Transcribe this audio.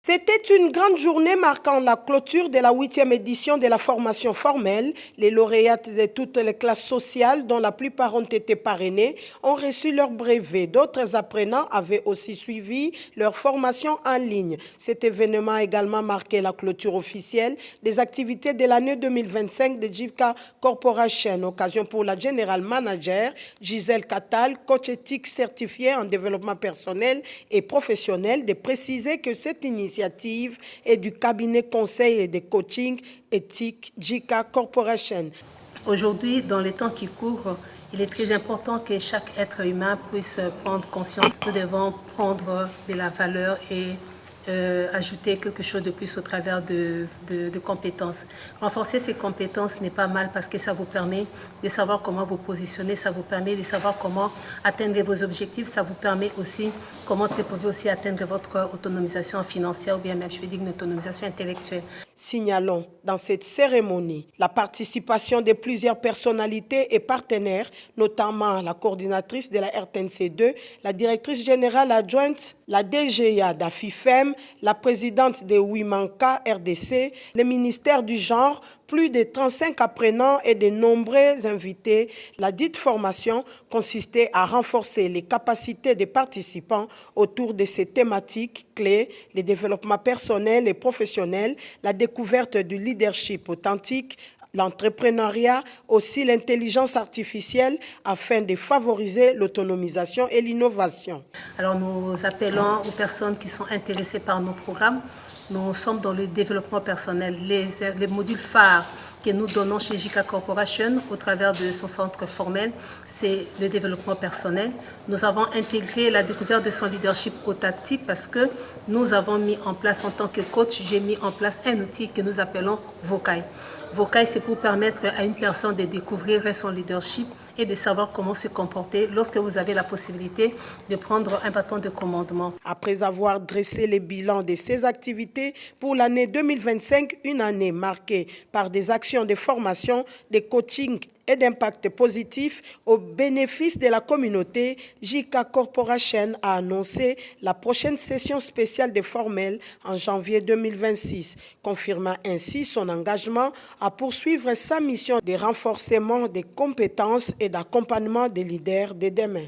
C'était une grande journée marquant la clôture de la 8e édition de la formation formelle. Les lauréates de toutes les classes sociales, dont la plupart ont été parrainées, ont reçu leur brevet. D'autres apprenants avaient aussi suivi leur formation en ligne. Cet événement a également marqué la clôture officielle des activités de l'année 2025 de JICA Corporation. Occasion pour la General Manager Gisèle Catal, coach éthique certifié en développement personnel et professionnel, de préciser que cette initiative et du cabinet conseil et de coaching éthique JICA Corporation. Aujourd'hui, dans les temps qui courent, il est très important que chaque être humain puisse prendre conscience. Nous devons prendre de la valeur et ajouter quelque chose de plus au travers de compétences. Renforcer ces compétences n'est pas mal parce que ça vous permet de savoir comment vous positionner, ça vous permet de savoir comment atteindre vos objectifs, ça vous permet aussi comment vous pouvez aussi atteindre votre autonomisation financière ou bien même, je vais dire, une autonomisation intellectuelle. Signalons dans cette cérémonie la participation de plusieurs personnalités et partenaires, notamment la coordinatrice de la RTNC2, la directrice générale adjointe, la DGA d'AFIFEM, la présidente de Wimanka RDC, le ministère du genre, plus de 35 apprenants et de nombreux invités. La dite formation consistait à renforcer les capacités des participants autour de ces thématiques clés, le développement personnel et professionnel, la découverte du leadership authentique, l'entrepreneuriat, aussi l'intelligence artificielle, afin de favoriser l'autonomisation et l'innovation. Alors nous appelons aux personnes qui sont intéressées par nos programmes. Nous sommes dans le développement personnel. Les modules phares que nous donnons chez JICA Corporation au travers de son centre formel, c'est le développement personnel. Nous avons intégré la découverte de son leadership authentique parce que nous avons mis en place, en tant que coach, j'ai mis en place un outil que nous appelons Vokai. Vokai, c'est pour permettre à une personne de découvrir son leadership et de savoir comment se comporter lorsque vous avez la possibilité de prendre un bâton de commandement. Après avoir dressé les bilans de ces activités pour l'année 2025, une année marquée par des actions de formation, de coaching et d'impact positif au bénéfice de la communauté, JICA Corporation a annoncé la prochaine session spéciale de formel en janvier 2026, confirmant ainsi son engagement à poursuivre sa mission de renforcement des compétences et d'accompagnement des leaders de demain.